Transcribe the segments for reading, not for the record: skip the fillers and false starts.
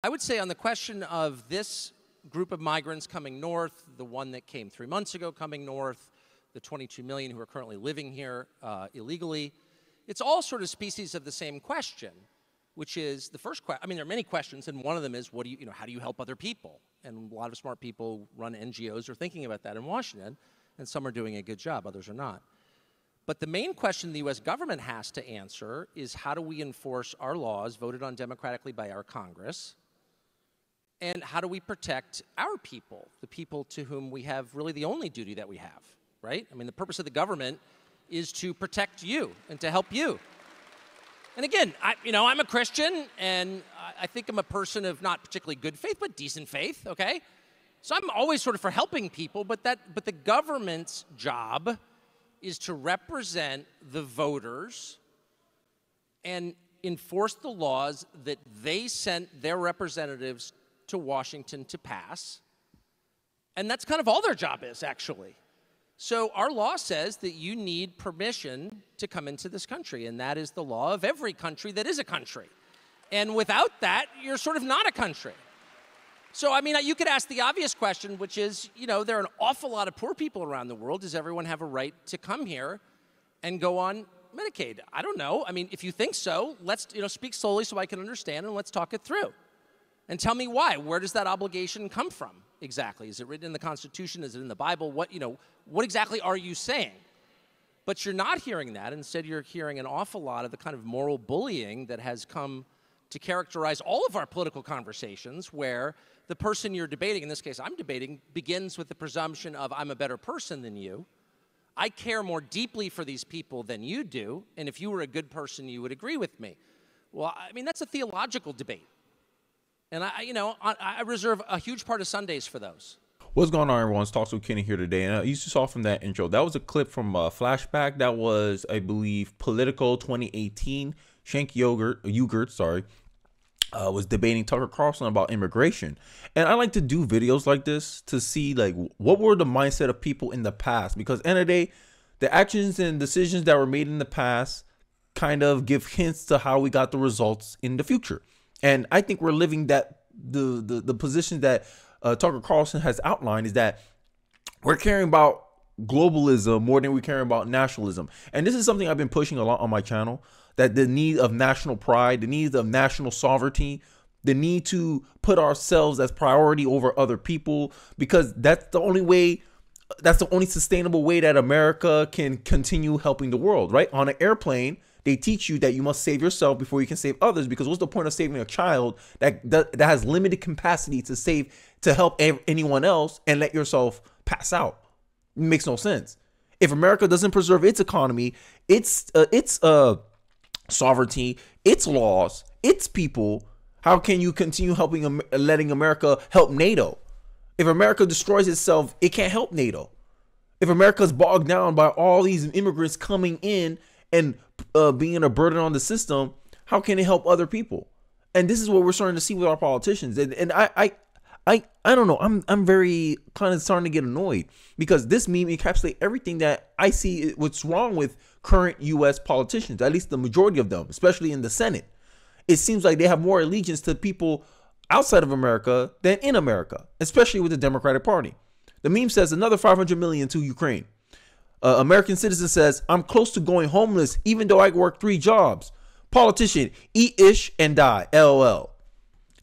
I would say on the question of this group of migrants coming north, the one that came 3 months ago coming north, the 22 million who are currently living here illegally, it's all sort of species of the same question, which is the first question. I mean, there are many questions, and one of them is, how do you help other people? And a lot of smart people run NGOs are thinking about that in Washington, and some are doing a good job, others are not. But the main question the U.S. government has to answer is, how do we enforce our laws voted on democratically by our Congress? And how do we protect our people, the people to whom we have really the only duty that we have, right? I mean, the purpose of the government is to protect you and to help you. And again, I'm a Christian, and I think I'm a person of not particularly good faith, but decent faith, okay? So I'm always sort of for helping people, but the government's job is to represent the voters and enforce the laws that they sent their representatives to Washington to pass. And that's kind of all their job is, actually. So our law says that you need permission to come into this country, and that is the law of every country that is a country. And without that, you're sort of not a country. So, I mean, you could ask the obvious question, which is, there are an awful lot of poor people around the world. Does everyone have a right to come here and go on Medicaid? I don't know. I mean, if you think so, let's, speak slowly so I can understand, and let's talk it through. And tell me why. Where does that obligation come from exactly? Is it written in the Constitution? Is it in the Bible? What exactly are you saying? But you're not hearing that. Instead, you're hearing an awful lot of the kind of moral bullying that has come to characterize all of our political conversations, where the person you're debating, in this case I'm debating, begins with the presumption of, I'm a better person than you. I care more deeply for these people than you do, and if you were a good person, you would agree with me. Well, I mean, that's a theological debate. And I reserve a huge part of Sundays for those. What's going on, everyone? It's Talks with Kenny here today. And you saw from that intro, that was a clip from a flashback. That was, I believe, Politico 2018. Cenk Uygur, was debating Tucker Carlson about immigration. And I like to do videos like this to see, like, what were the mindset of people in the past? Because at the end of the day, the actions and decisions that were made in the past kind of give hints to how we got the results in the future. And I think we're living that the position that Tucker Carlson has outlined is that we're caring about globalism more than we care about nationalism. And this is something I've been pushing a lot on my channel, that the need of national pride, the need of national sovereignty, the need to put ourselves as priority over other people, because that's the only way, that's the only sustainable way that America can continue helping the world, right? On an airplane, they teach you that you must save yourself before you can save others, because what's the point of saving a child that has limited capacity to help anyone else and let yourself pass out? It makes no sense. If America doesn't preserve its economy, its sovereignty, its laws, its people, how can you continue letting America help NATO? If America destroys itself, it can't help NATO. If America is bogged down by all these immigrants coming in and being a burden on the system, how can it help other people? And this is what we're starting to see with our politicians. And I don't know. I'm very kind of starting to get annoyed, because this meme encapsulates everything that I see what's wrong with current U.S. politicians, at least the majority of them, especially in the Senate. It seems like they have more allegiance to people outside of America than in America, especially with the Democratic Party. The meme says another 500 million to Ukraine. American citizen says, I'm close to going homeless even though I work 3 jobs. Politician, eat ish and die, LOL.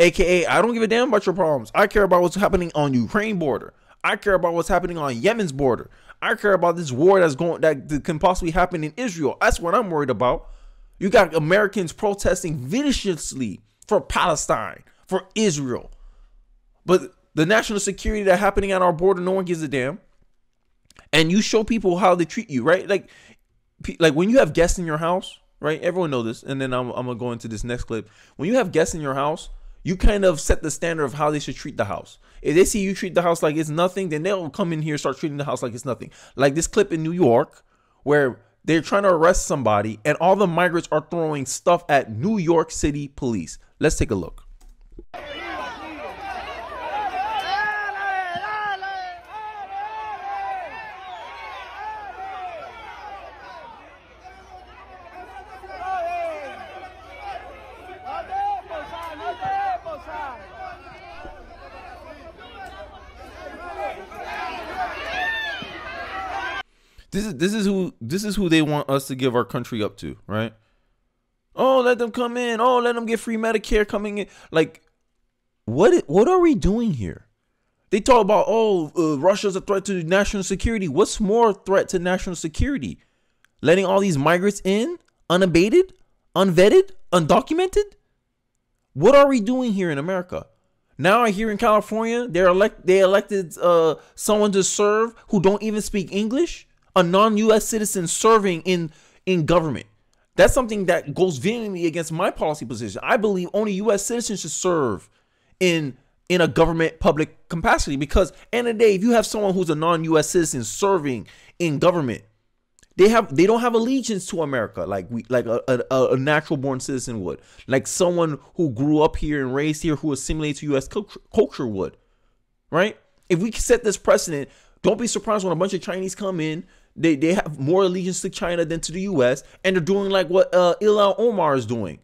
AKA, I don't give a damn about your problems. I care about what's happening on Ukraine border. I care about what's happening on Yemen's border. I care about this war that can possibly happen in Israel. That's what I'm worried about. You got Americans protesting viciously for Palestine, for Israel. But the national security that's happening at our border, no one gives a damn. And you show people how they treat you, right? Like when you have guests in your house, right? Everyone knows this. And then I'm going to go into this next clip. When you have guests in your house, you kind of set the standard of how they should treat the house. If they see you treat the house like it's nothing, then they'll come in here and start treating the house like it's nothing. Like this clip in New York, where they're trying to arrest somebody and all the migrants are throwing stuff at New York City police. Let's take a look. This is who they want us to give our country up to, right? Oh, let them come in. Oh, let them get free Medicare coming in. Like, what are we doing here? They talk about, Russia's a threat to national security. What's more threat to national security? Letting all these migrants in, unabated, unvetted, undocumented? What are we doing here in America? Now I hear in California, they elected someone to serve who don't even speak English, a non-U.S. citizen serving in government. That's something that goes vehemently against my policy position. I believe only U.S. citizens should serve in a government public capacity, because end of the day, if you have someone who's a non-U.S. citizen serving in government, they don't have allegiance to America like a natural born citizen would, like someone who grew up here and raised here who assimilates to U.S. culture would, right? If we set this precedent, don't be surprised when a bunch of Chinese come in. They have more allegiance to China than to the U.S. and they're doing like what Ilhan Omar is doing.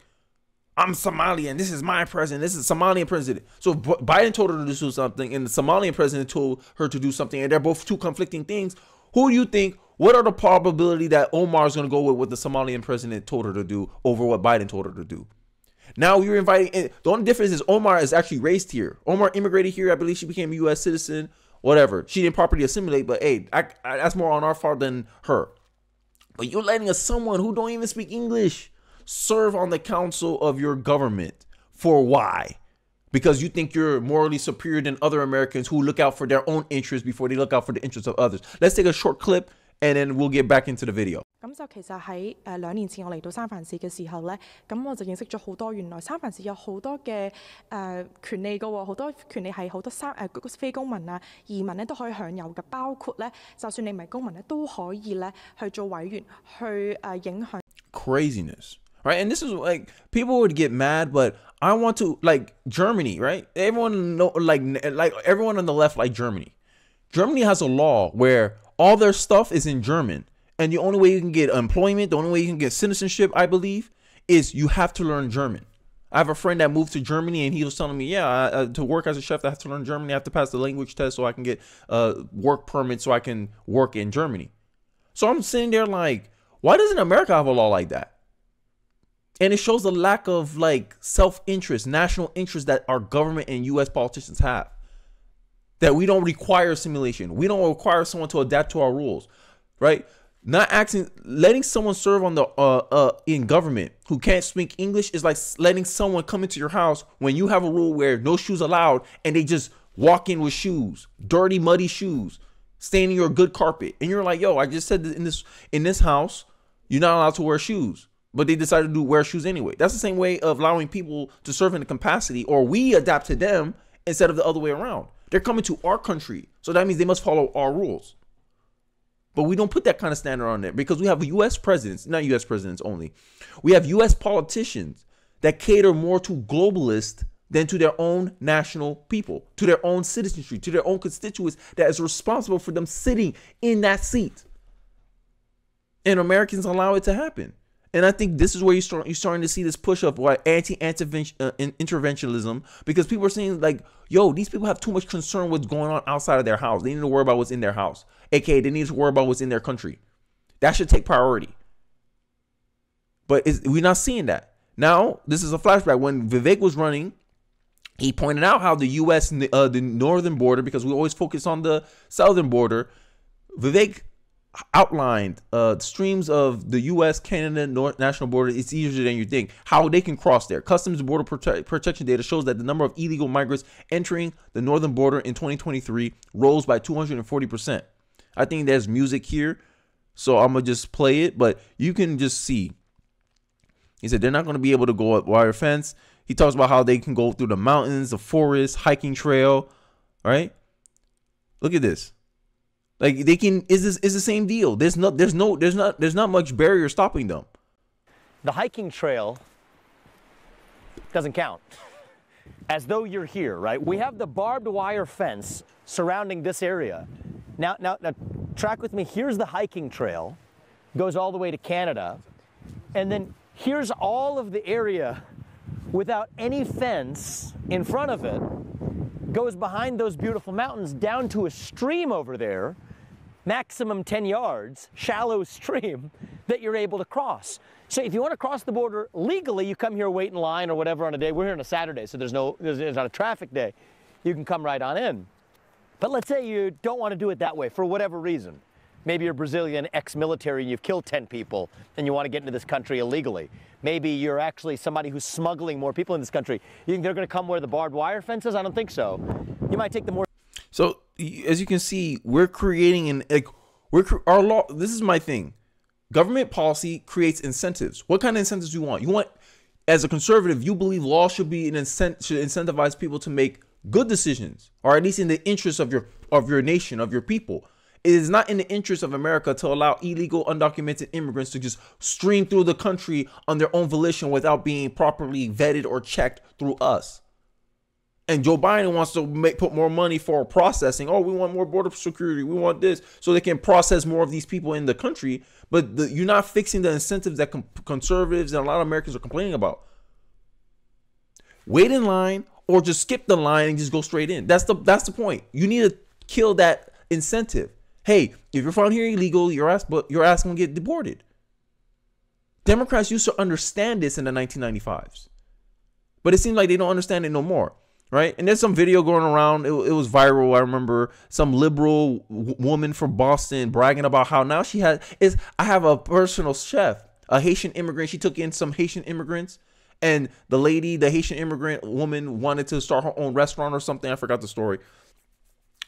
I'm Somalian. This is my president. This is Somalian president. So Biden told her to do something, and the Somalian president told her to do something, and they're both two conflicting things. Who do you think? What are the probability that Omar is going to go with what the Somalian president told her to do over what Biden told her to do? Now you're inviting. The only difference is Omar is actually raised here. Omar immigrated here. I believe she became a U.S. citizen. Whatever. She didn't properly assimilate, but hey, that's more on our fault than her. But you're letting someone who don't even speak English serve on the council of your government. For why? Because you think you're morally superior than other Americans who look out for their own interests before they look out for the interests of others. Let's take a short clip and then we'll get back into the video. 咁就其實喺2年前我嚟到三藩市嘅時候咧，咁我就認識咗好多原來三藩市有好多嘅權利嘅喎，好多權利係好多非公民啊、移民咧都可以享有嘅，包括咧就算你唔係公民咧都可以咧去做委員去影響。Craziness, right? And this is like people would get mad, but I want to like Germany, right? Everyone know like everyone on the left like Germany. Germany has a law where all their stuff is in German. And the only way you can get employment, the only way you can get citizenship, I believe, is you have to learn German. I have a friend that moved to Germany and he was telling me, to work as a chef, I have to learn German. I have to pass the language test so I can get work permit so I can work in Germany. So I'm sitting there like, why doesn't America have a law like that? And it shows the lack of like self-interest, national interest that our government and U.S. politicians have. That we don't require assimilation. We don't require someone to adapt to our rules, right? Not letting someone serve on the in government who can't speak English is like letting someone come into your house when you have a rule where no shoes allowed and they just walk in with shoes, dirty, muddy shoes, staining your good carpet. And you're like, yo, I just said that in this house, you're not allowed to wear shoes. But they decided to wear shoes anyway. That's the same way of allowing people to serve in the capacity, or we adapt to them instead of the other way around. They're coming to our country. So that means they must follow our rules. But we don't put that kind of standard on there because we have U.S. presidents, not U.S. presidents only. We have U.S. politicians that cater more to globalists than to their own national people, to their own citizenry, to their own constituents that is responsible for them sitting in that seat. And Americans allow it to happen. And I think this is where you're starting to see this push of what anti-interventionism, because people are saying like, yo, these people have too much concern with what's going on outside of their house. They need to worry about what's in their house. AKA, they need to worry about what's in their country. That should take priority. But we're not seeing that. Now, this is a flashback. When Vivek was running, he pointed out how the U.S., the northern border, because we always focus on the southern border, Vivek outlined streams of the U.S., Canada, national border. It's easier than you think. How they can cross there. Customs and Border Protection data shows that the number of illegal migrants entering the northern border in 2023 rose by 240%. I think there's music here, so I'm going to just play it, but you can just see. He said they're not going to be able to go up wire fence. He talks about how they can go through the mountains, the forest, hiking trail, right? Look at this. Like they can is the same deal. There's not much barrier stopping them. The hiking trail doesn't count. As though you're here, right? We have the barbed wire fence surrounding this area. Now track with me. Here's the hiking trail, goes all the way to Canada, and then here's all of the area without any fence in front of it, goes behind those beautiful mountains down to a stream over there, maximum 10 yards, shallow stream that you're able to cross. So if you want to cross the border legally, you come here, wait in line or whatever on a day. We're here on a Saturday, so there's not a traffic day. You can come right on in. But let's say you don't want to do it that way for whatever reason. Maybe you're Brazilian ex-military and you've killed 10 people and you want to get into this country illegally. Maybe you're actually somebody who's smuggling more people in this country. You think they're going to come where the barbed wire fence is? I don't think so. You might take the more... So as you can see, we're creating our law. This is my thing. Government policy creates incentives. What kind of incentives do you want? You want, as a conservative, you believe law should be should incentivize people to make good decisions, or at least in the interest of your nation, of your people. It is not in the interest of America to allow illegal, undocumented immigrants to just stream through the country on their own volition without being properly vetted or checked through us. And Joe Biden wants to put more money for processing. Oh, we want more border security. We want this so they can process more of these people in the country. But you're not fixing the incentives that conservatives and a lot of Americans are complaining about. Wait in line or just skip the line and just go straight in. That's the point. You need to kill that incentive. Hey, if you're found here illegal, your ass gonna get deported. Democrats used to understand this in the 1995s, but it seems like they don't understand it no more. Right. And there's some video going around. It was viral. I remember some liberal woman from Boston bragging about how now I have a personal chef, a Haitian immigrant. She took in some Haitian immigrants, and the Haitian immigrant woman wanted to start her own restaurant or something. I forgot the story.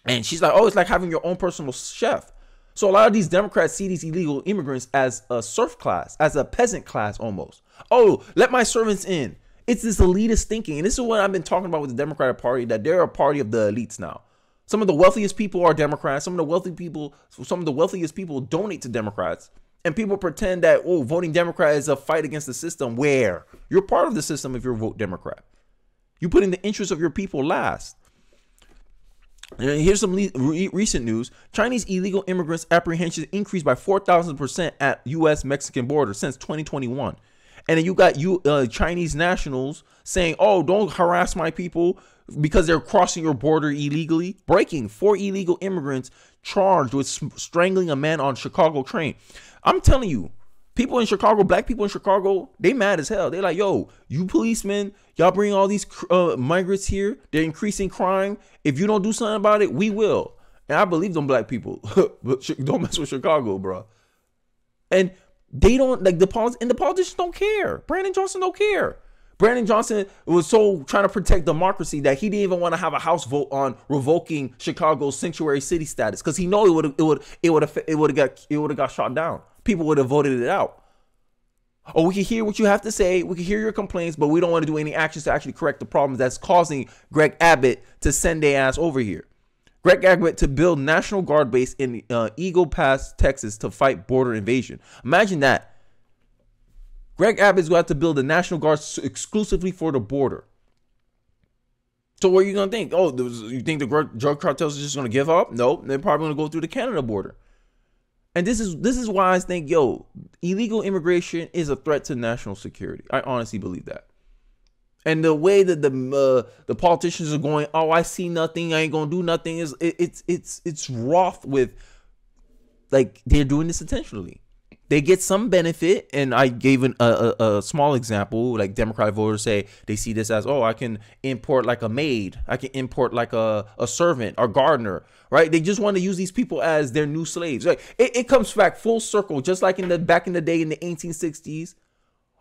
And she's like, oh, it's like having your own personal chef. So a lot of these Democrats see these illegal immigrants as a serf class, as a peasant class almost. Oh, let my servants in. It's this elitist thinking. And this is what I've been talking about with the Democratic Party, that they're a party of the elites now. Some of the wealthiest people are Democrats. Some of the wealthiest people donate to Democrats. And people pretend that, oh, voting Democrat is a fight against the system. Where? You're part of the system if you vote Democrat. You put in the interests of your people last. And here's some recent news. Chinese illegal immigrants apprehensions increased by 4,000% at U.S.-Mexican border since 2021. And then you got Chinese nationals saying, oh, don't harass my people because they're crossing your border illegally. Breaking 4 illegal immigrants charged with strangling a man on Chicago train. I'm telling you, people in Chicago, black people in Chicago, they mad as hell. They're like, yo, you policemen, y'all bring all these migrants here. They're increasing crime. If you don't do something about it, we will. And I believe them black people. But don't mess with Chicago, bro. And they don't, like, the politicians don't care. Brandon Johnson don't care. Brandon Johnson was so trying to protect democracy that he didn't even want to have a House vote on revoking Chicago's sanctuary city status, because he know it would have got shot down. People would have voted it out. Oh, we can hear what you have to say. We can hear your complaints, but we don't want to do any actions to actually correct the problems that's causing Greg Abbott to send their ass over here. Greg Abbott to build National Guard base in Eagle Pass, Texas, to fight border invasion. Imagine that. Greg Abbott's going to have to build a National Guard exclusively for the border. So what are you going to think? Oh, you think the drug cartels are just going to give up? No, they're probably going to go through the Canada border. And this is why I think, yo, illegal immigration is a threat to national security. I honestly believe that. And the way that the politicians are going, oh, I see nothing, I ain't gonna do nothing, is it's wroth with, like, they're doing this intentionally. They get some benefit, and I gave a small example, like Democratic voters say they see this as, oh, I can import like a maid, I can import like a servant or gardener, right? They just want to use these people as their new slaves. Like it comes back full circle, just like back in the day in the 1860s,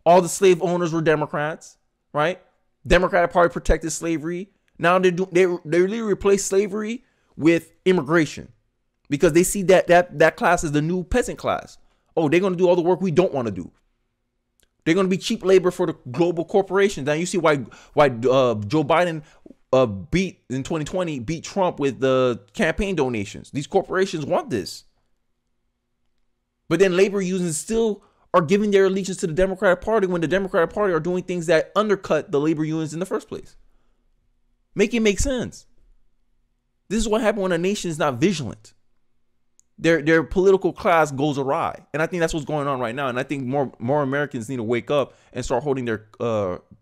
all the slave owners were Democrats, right? Democratic Party protected slavery. Now they literally replace slavery with immigration, because they see that class as the new peasant class. Oh, they're going to do all the work we don't want to do. They're going to be cheap labor for the global corporations. Now you see why Joe Biden beat in 2020 beat Trump with the campaign donations. These corporations want this. But then labor unions still are giving their allegiance to the Democratic Party when the Democratic Party are doing things that undercut the labor unions in the first place. Make it make sense. This is what happens when a nation is not vigilant. Their political class goes awry. And I think that's what's going on right now. And I think more Americans need to wake up and start holding their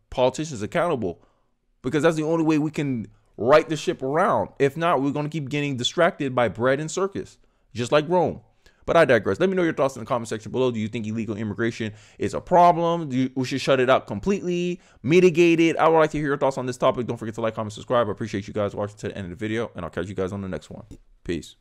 politicians accountable, because that's the only way we can right the ship around. If not, we're going to keep getting distracted by bread and circus, just like Rome. But I digress. Let me know your thoughts in the comment section below. Do you think illegal immigration is a problem? We should shut it out completely, mitigate it? I would like to hear your thoughts on this topic. Don't forget to like, comment, subscribe. I appreciate you guys watching to the end of the video, and I'll catch you guys on the next one. Peace.